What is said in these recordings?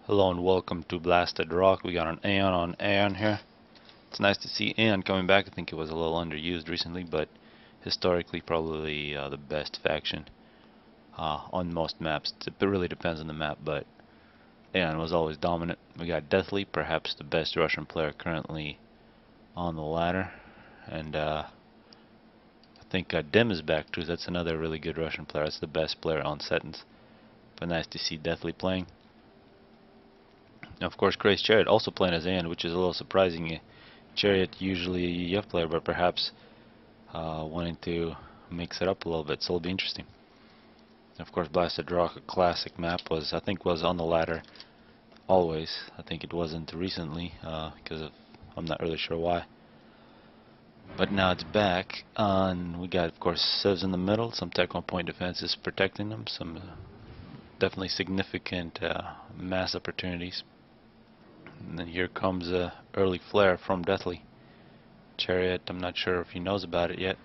Hello and welcome to Blasted Rock. We got an Aeon on Aeon here. It's nice to see Aeon coming back. I think it was a little underused recently, but historically probably the best faction on most maps. It really depends on the map, but Aeon was always dominant. We got Deathly, perhaps the best Russian player currently on the ladder, and I think Dim is back too. That's another really good Russian player. That's the best player on Settings. But nice to see Deathly playing. Now, of course, CrazedChariot also playing as Aeon, which is a little surprising. Chariot usually a UF player, but perhaps wanting to mix it up a little bit, so it'll be interesting. Of course, Blasted Rock, a classic map, was on the ladder always. I think it wasn't recently because I'm not really sure why. But now it's back, and we got, of course, Civs in the middle, some tech 1 point defenses protecting them, some definitely significant mass opportunities. And then here comes a early flare from Deathly. Chariot, I'm not sure if he knows about it yet.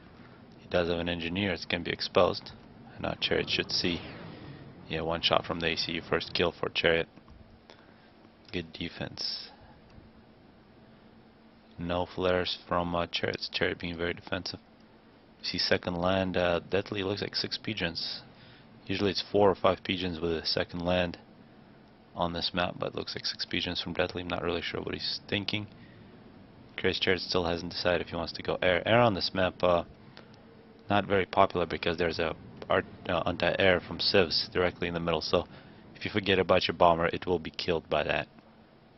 He does have an engineer, it's going to be exposed. And now Chariot should see. Yeah, one shot from the ACU, first kill for Chariot. Good defense. No flares from Chariot. Chariot being very defensive. You see second land, Deathly looks like 6 pigeons. Usually it's 4 or 5 pigeons with a second land on this map, but it looks like 6 pigeons from Deathly. I'm not really sure what he's thinking. CrazedChariot still hasn't decided if he wants to go air. Air on this map, not very popular because there's a anti-air from Civs directly in the middle. So if you forget about your bomber, it will be killed by that.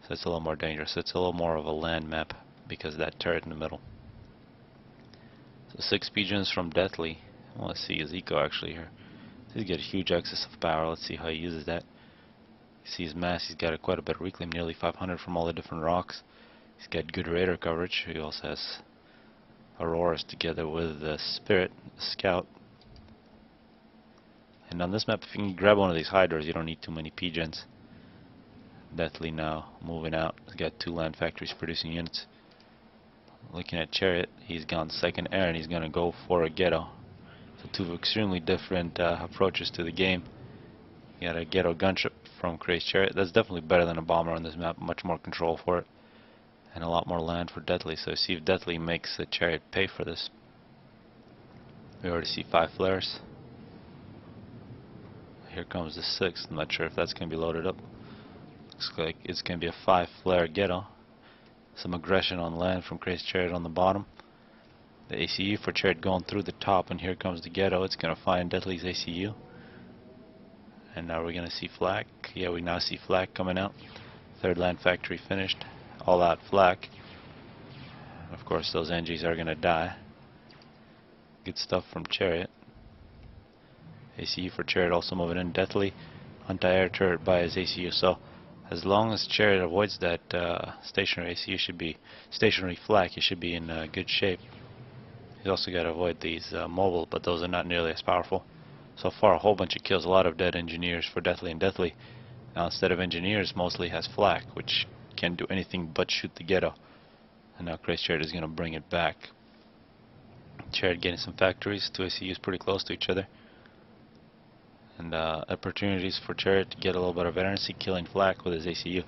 So it's a little more dangerous. It's a little more of a land map because of that turret in the middle. So 6 pigeons from Deathly. Well, let's see his eco actually here. He's got a huge excess of power. Let's see how he uses that. You see his mass. He's got quite a bit of reclaim, nearly 500 from all the different rocks. He's got good radar coverage. He also has Auroras together with the Spirit, the Scout. And on this map, if you can grab one of these Hydras, you don't need too many pigeons. Deathly now moving out. He's got 2 land factories producing units. Looking at Chariot, he's gone second air and he's going to go for a ghetto. So 2 extremely different approaches to the game. You got a ghetto gunship from CrazedChariot. That's definitely better than a bomber on this map. Much more control for it. And a lot more land for Deathly, so see if Deathly makes the Chariot pay for this. We already see 5 flares. Here comes the 6th. I'm not sure if that's going to be loaded up. Looks like it's going to be a 5 flare ghetto. Some aggression on land from CrazedChariot on the bottom. The ACU for Chariot going through the top, and here comes the ghetto. It's going to find Deathly's ACU. And now we're going to see flak. Yeah, we now see flak coming out. 3rd land factory finished. All out flak. Of course, those NGs are going to die. Good stuff from Chariot. ACU for Chariot also moving in. Deathly anti-air turret by his ACU. So as long as Chariot avoids that stationary ACU, should be stationary flak, he should be in good shape. He's also got to avoid these mobile, but those are not nearly as powerful. So far, a whole bunch of kills, a lot of dead engineers for Deathly, and Deathly now instead of engineers mostly has flak, which can't do anything but shoot the ghetto. And now CrazedChariot is going to bring it back. Chariot getting some factories, 2 ACUs pretty close to each other. And opportunities for Chariot to get a little bit of veterancy, killing flak with his ACU.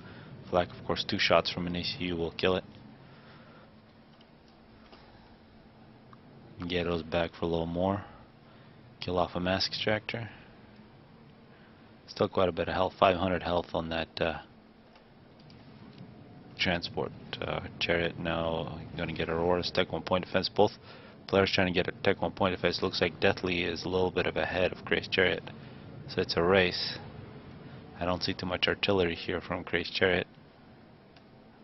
Flak, of course, 2 shots from an ACU will kill it. Ghetto's back for a little more. Kill off a mask extractor. Still quite a bit of health, 500 health on that transport. Chariot now going to get Aurora's tech 1 point defense. Both players trying to get a tech 1 point defense. Looks like Deathly is a little bit of ahead of CrazedChariot. So it's a race. I don't see too much artillery here from CrazedChariot.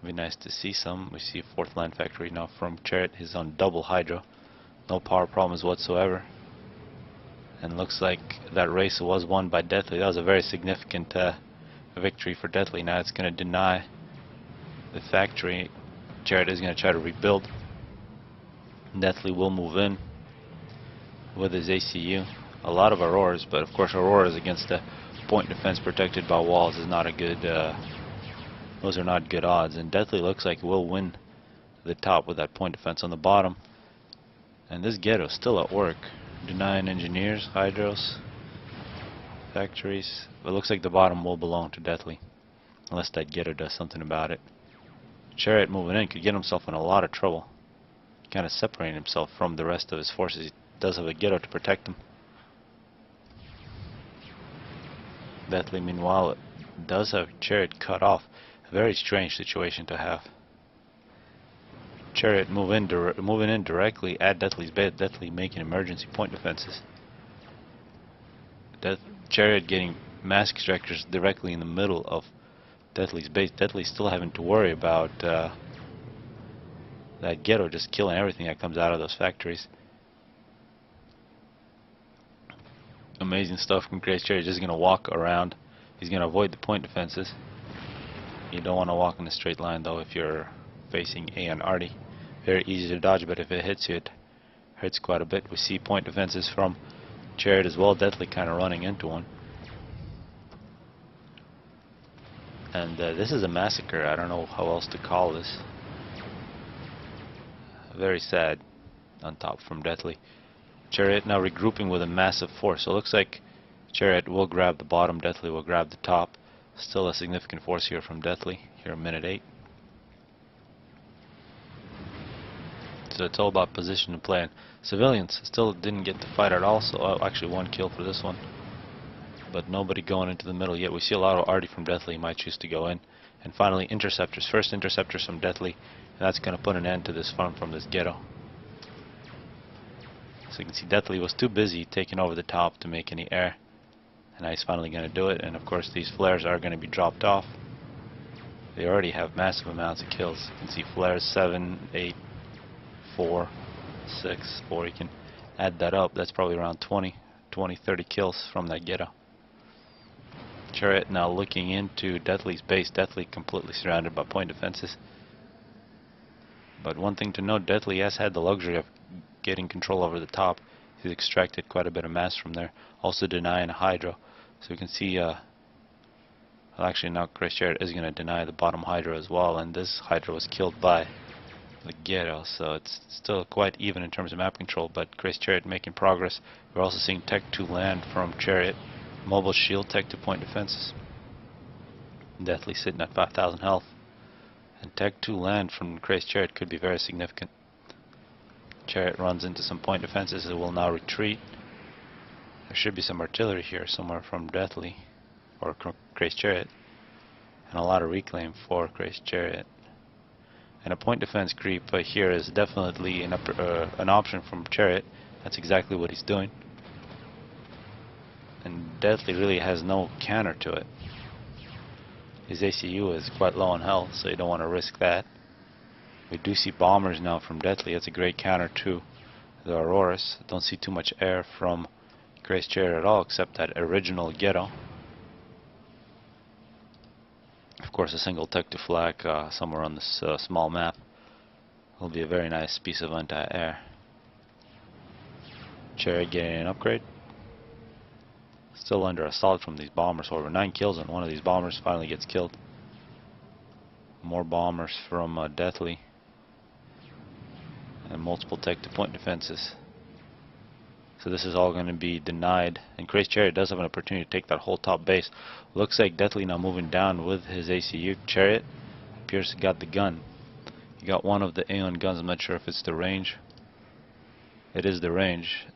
Be nice to see some. We see a 4th land factory now from Chariot. He's on double Hydra. No power problems whatsoever. And looks like that race was won by Deathly. That was a very significant victory for Deathly. Now it's going to deny the factory. Chariot is going to try to rebuild. Deathly will move in with his ACU. A lot of Auroras, but of course Auroras against the point defense protected by walls is not a good. Those are not good odds. And Deathly looks like he will win the top with that point defense on the bottom. And this ghetto is still at work, denying engineers, hydros, factories. It looks like the bottom will belong to Deathly. unless that Ghetto does something about it. Chariot moving in could get himself in a lot of trouble. Kind of separating himself from the rest of his forces. He does have a Ghetto to protect him. Deathly, meanwhile, does have Chariot cut off. A very strange situation to have. Chariot moving in directly at Deathly's base. Deathly making emergency point defenses. Chariot getting mass extractors directly in the middle of Deathly's base. Deathly's still having to worry about that Ghetto just killing everything that comes out of those factories. Amazing stuff from CrazedChariot. Just gonna walk around. He's gonna avoid the point defenses. You don't want to walk in a straight line though if you're facing Aeon Arty. Very easy to dodge, but if it hits you, it hurts quite a bit. We see point defenses from Chariot as well. Deathly kind of running into one. And this is a massacre. I don't know how else to call this. Very sad on top from Deathly. Chariot now regrouping with a massive force. So it looks like Chariot will grab the bottom, Deathly will grab the top. Still a significant force here from Deathly, here in minute 8. So it's all about position and play. And civilians still didn't get to fight at all, so actually 1 kill for this one. But nobody going into the middle yet. We see a lot of Arty from Deathly, he might choose to go in. And finally interceptors, first interceptors from Deathly, and that's going to put an end to this fun from this Ghetto. So you can see Deathly was too busy taking over the top to make any air. And now he's finally going to do it, and of course these flares are going to be dropped off. They already have massive amounts of kills. You can see flares 7, 8, 4, 6, 4. You can add that up. That's probably around 20, 30 kills from that Ghetto. Chariot now looking into Deathly's base. Deathly completely surrounded by point defenses. But one thing to note, Deathly has had the luxury of getting control over the top. He's extracted quite a bit of mass from there. Also denying a Hydro. So you can see, well, actually now CrazedChariot is going to deny the bottom Hydro as well. And this Hydro was killed by the Ghetto. So it's still quite even in terms of map control. But CrazedChariot making progress. We're also seeing Tech 2 land from Chariot. Mobile shield, Tech 2 point defenses. Deathly sitting at 5,000 health. And Tech 2 land from CrazedChariot could be very significant. Chariot runs into some point defenses. It will now retreat. There should be some artillery here somewhere from Deathly or CrazedChariot, and a lot of reclaim for CrazedChariot. And a point defense creep here is definitely an option from Chariot. That's exactly what he's doing. And Deathly really has no counter to it. His ACU is quite low on health, so you don't want to risk that. We do see bombers now from Deathly. That's a great counter to the Auroras. Don't see too much air from CrazedChariot at all, except that original Ghetto. Of course, a single Tech 2 flak somewhere on this small map will be a very nice piece of anti-air. Chariot getting an upgrade. Still under assault from these bombers. However, 9 kills and one of these bombers finally gets killed. More bombers from Deathly. And multiple Tech 2 point defenses. So this is all going to be denied. And CrazedChariot does have an opportunity to take that whole top base. Looks like Deathly now moving down with his ACU. Chariot appears to got the gun. He got one of the Aeon guns. I'm not sure if it's the range. It is the range.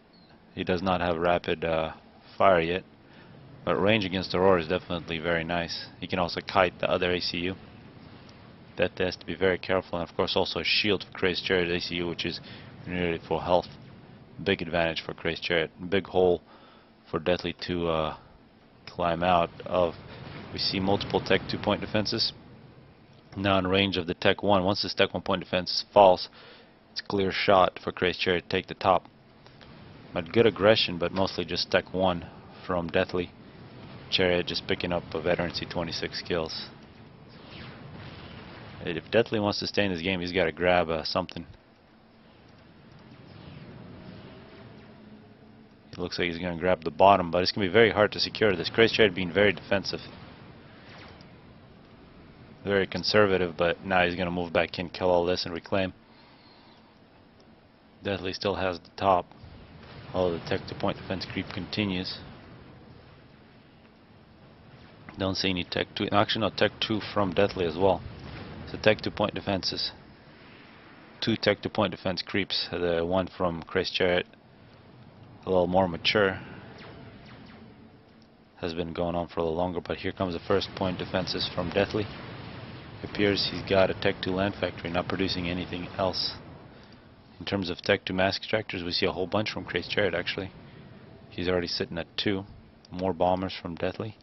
He does not have rapid fire yet. But range against Aurora is definitely very nice. He can also kite the other ACU. That has to be very careful. And of course also a shield for CrazedChariot ACU, which is nearly full health. Big advantage for CrazedChariot. Big hole for Deathly to climb out of. We see multiple Tech 2 point defenses. Now in range of the Tech 1. Once this Tech 1 point defense falls, it's a clear shot for CrazedChariot to take the top. But good aggression, but mostly just Tech 1 from Deathly. Chariot just picking up a veterancy 26 kills. If Deathly wants to stay in this game, he's got to grab something. It looks like he's going to grab the bottom, but it's going to be very hard to secure this. CrazedChariot being very defensive. Very conservative, but now he's going to move back in, kill all this, and reclaim. Deathly still has the top. Although the Tech 2 point defense creep continues. Don't see any Tech 2. Actually, no, Tech 2 from Deathly as well. So Tech 2 point defenses. 2 Tech 2 point defense creeps. The one from CrazedChariot, a little more mature, has been going on for a little longer, but here comes the first point defenses from Deathly. Appears he's got a Tech 2 land factory, not producing anything else. In terms of Tech 2 mass extractors, we see a whole bunch from CrazedChariot actually. He's already sitting at 2. More bombers from Deathly.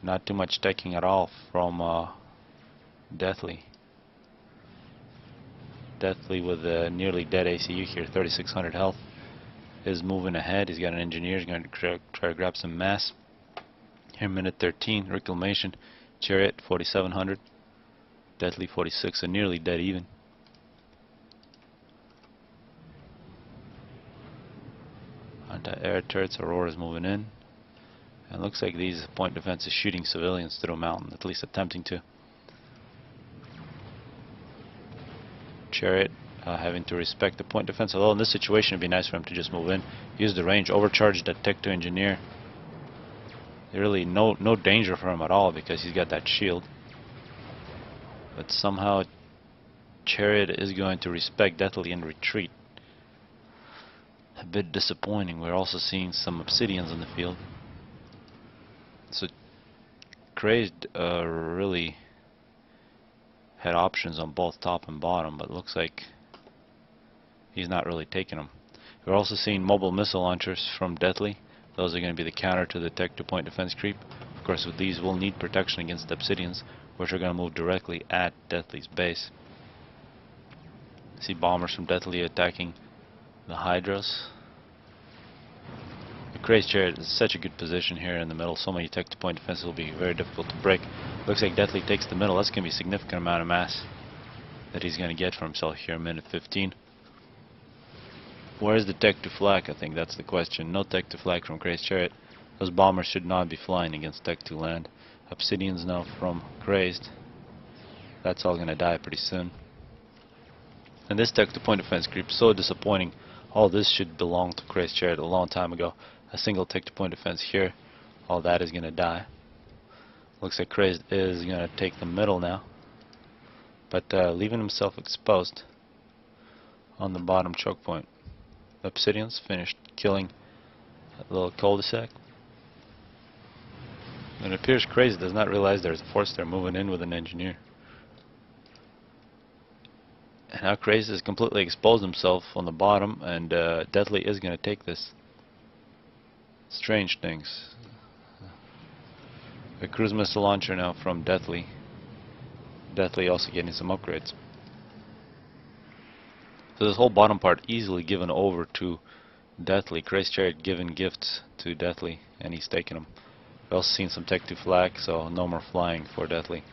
Not too much teching at all from Deathly. Deathly with a nearly dead ACU here, 3600 health. Is moving ahead. He's got an engineer. He's going to try to grab some mass. Here, minute 13, reclamation. Chariot 4700. Deathly 46, so nearly dead even. Anti-air turrets, Aurora's moving in. And looks like these point defenses shooting civilians through a mountain, at least attempting to. Chariot having to respect the point defense, although in this situation it'd be nice for him to just move in, use the range, overcharge that Tech 2 engineer. Really no danger for him at all because he's got that shield. But somehow Chariot is going to respect Deathly and retreat. A bit disappointing. We're also seeing some obsidians in the field. So Crazed really had options on both top and bottom, but looks like he's not really taking them. We're also seeing mobile missile launchers from Deathly. Those are going to be the counter to the Tech 2 point defense creep. Of course, with these we'll need protection against obsidians, which are going to move directly at Deathly's base. See bombers from Deathly attacking the Hydras. The CrazedChariot is such a good position here in the middle. So many Tech 2 point defenses will be very difficult to break. Looks like Deathly takes the middle. That's going to be a significant amount of mass that he's going to get for himself here, minute 15. Where's the Tech 2 flak? I think that's the question. No Tech 2 flak from CrazedChariot. Those bombers should not be flying against Tech 2 land. Obsidians now from Crazed. That's all going to die pretty soon. And this Tech 2 point defense creep is so disappointing. All this should belong to CrazedChariot a long time ago. A single Tech 2 point defense here. All that is going to die. Looks like Crazed is going to take the middle now. But leaving himself exposed on the bottom choke point. The Obsidians finished killing that little cul-de-sac. And it appears Crazed does not realize there's a force there moving in with an engineer. And now Crazed has completely exposed himself on the bottom, and Deathly is going to take this. Strange things. A cruise missile launcher now from Deathly. Deathly also getting some upgrades. So this whole bottom part easily given over to Deathly. CrazedChariot giving gifts to Deathly, and he's taking them. We've also seen some Tech 2 flak, so no more flying for Deathly.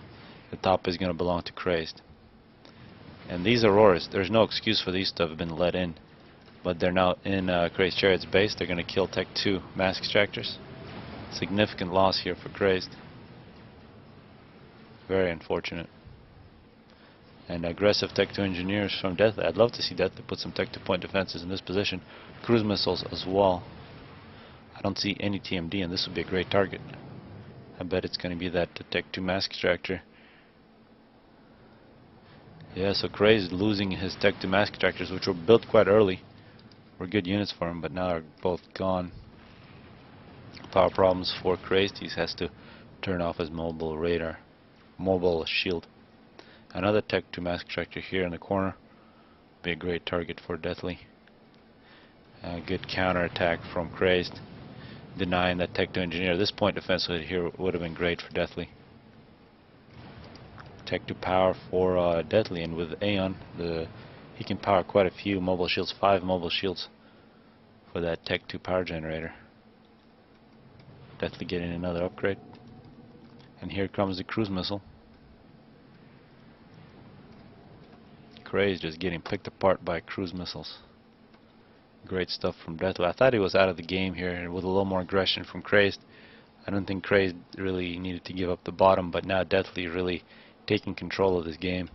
The top is going to belong to Crazed. And these Auroras, there's no excuse for these to have been let in. But they're now in CrazedChariot's base. They're going to kill Tech 2 mass extractors. Significant loss here for Crazed. Very unfortunate. And aggressive Tech 2 engineers from Deathly. I'd love to see Deathly put some Tech 2 point defenses in this position. Cruise missiles as well. I don't see any TMD, and this would be a great target. I bet it's going to be that Tech 2 mass extractor. Yeah, so Crazed losing his Tech 2 mass extractors, which were built quite early. Were good units for him, but now are both gone. Power problems for Crazed. He has to turn off his mobile radar, mobile shield. Another Tech 2 mass extractor here in the corner. Be a great target for Deathly. A good counter attack from Crazed, denying that Tech 2 engineer. This point defense here would have been great for Deathly. Tech 2 power for Deathly, and with Aeon, he can power quite a few mobile shields, 5 mobile shields for that Tech 2 power generator. Deathly getting another upgrade. And here comes the cruise missile. Crazed just getting picked apart by cruise missiles. Great stuff from Deathly. I thought he was out of the game here with a little more aggression from Crazed. I don't think Crazed really needed to give up the bottom, but now Deathly really taking control of this game.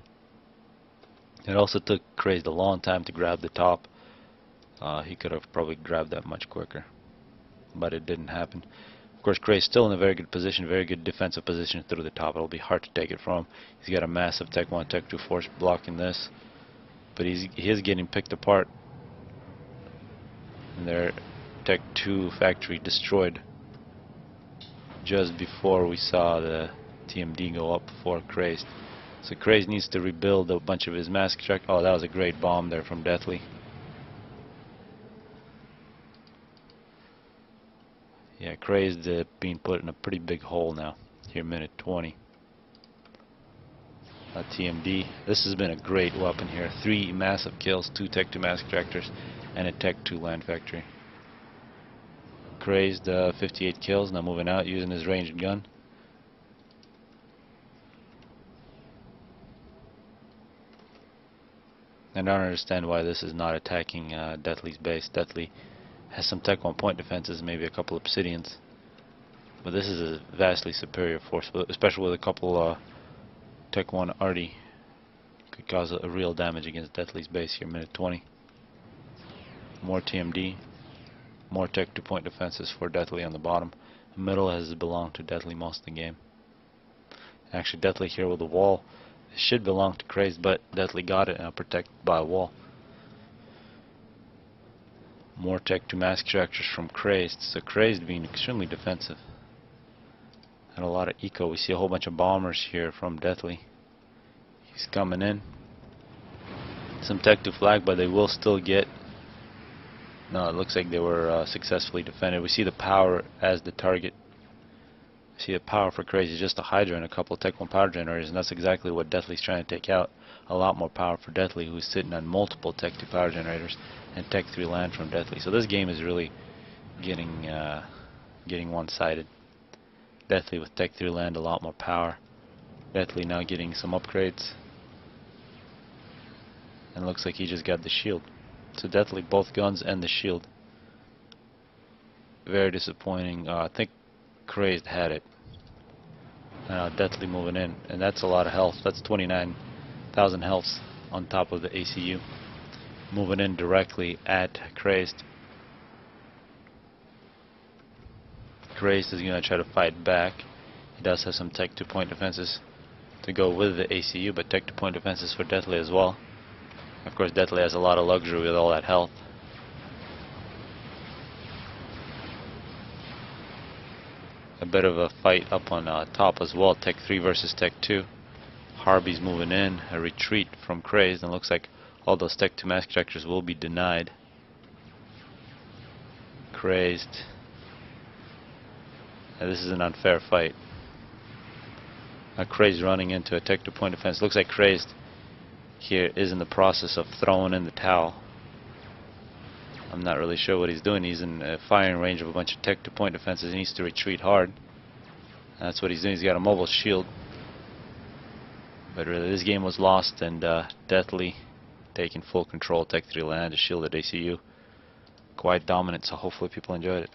It also took Crazed a long time to grab the top. He could have probably grabbed that much quicker, but it didn't happen. Of course, Gray's still in a very good position, very good defensive position through the top. It'll be hard to take it from him. He's got a massive Tech 1, Tech 2 force blocking this. But he is getting picked apart. And their Tech 2 factory destroyed just before we saw the TMD go up for Crazed. So Crazed needs to rebuild a bunch of his mask check. Oh, that was a great bomb there from Deathly. Yeah, Crazed being put in a pretty big hole now. Here, minute 20. TMD. This has been a great weapon here. 3 massive kills, 2 Tech 2 mask tractors, and a Tech 2 land factory. Crazed 58 kills, now moving out using his ranged gun. I don't understand why this is not attacking Deathly's base. Deathly has some Tech 1 point defenses, maybe a couple obsidians. But this is a vastly superior force, especially with a couple Tech 1 arty. Could cause a real damage against Deathly's base here, minute 20. More TMD. More Tech 2 point defenses for Deathly on the bottom. The middle has belonged to Deathly most of the game. Actually, Deathly here with the wall. It should belong to Crazed, but Deathly got it and protected by a wall. More Tech 2 mask tractors from Crazed. So Crazed being extremely defensive. And a lot of eco. We see a whole bunch of bombers here from Deathly. He's coming in. Some Tech 2 flag, but they will still get. No, it looks like they were successfully defended. We see the power as the target. We see the power for Crazy, just a Hydra and a couple of Tech 1 power generators, and that's exactly what Deathly's trying to take out. A lot more power for Deathly, who's sitting on multiple Tech 2 power generators and Tech 3 land from Deathly. So this game is really getting one-sided. Deathly with Tech 3 land, a lot more power. Deathly now getting some upgrades. And it looks like he just got the shield. So Deathly both guns and the shield. Very disappointing. I think Crazed had it. Deathly moving in, and that's a lot of health. That's 29,000 healths on top of the ACU. Moving in directly at Crazed. Crazed is going to try to fight back. He does have some Tech 2 point defenses to go with the ACU, but Tech 2 point defenses for Deathly as well. Of course, Deathly has a lot of luxury with all that health. A bit of a fight up on top as well. Tech 3 versus Tech 2. Harby's moving in. A retreat from Crazed, and looks like all those Tech 2 mask tractors will be denied. Crazed. Now, this is an unfair fight. Crazed running into a Tech 2 point defense. Looks like Crazed here is in the process of throwing in the towel. I'm not really sure what he's doing. He's in firing range of a bunch of Tech 2 point defenses. He needs to retreat hard. That's what he's doing. He's got a mobile shield. But really, this game was lost, and Deathly taking full control. Tech 3 land, a shielded ACU. Quite dominant, so hopefully people enjoyed it.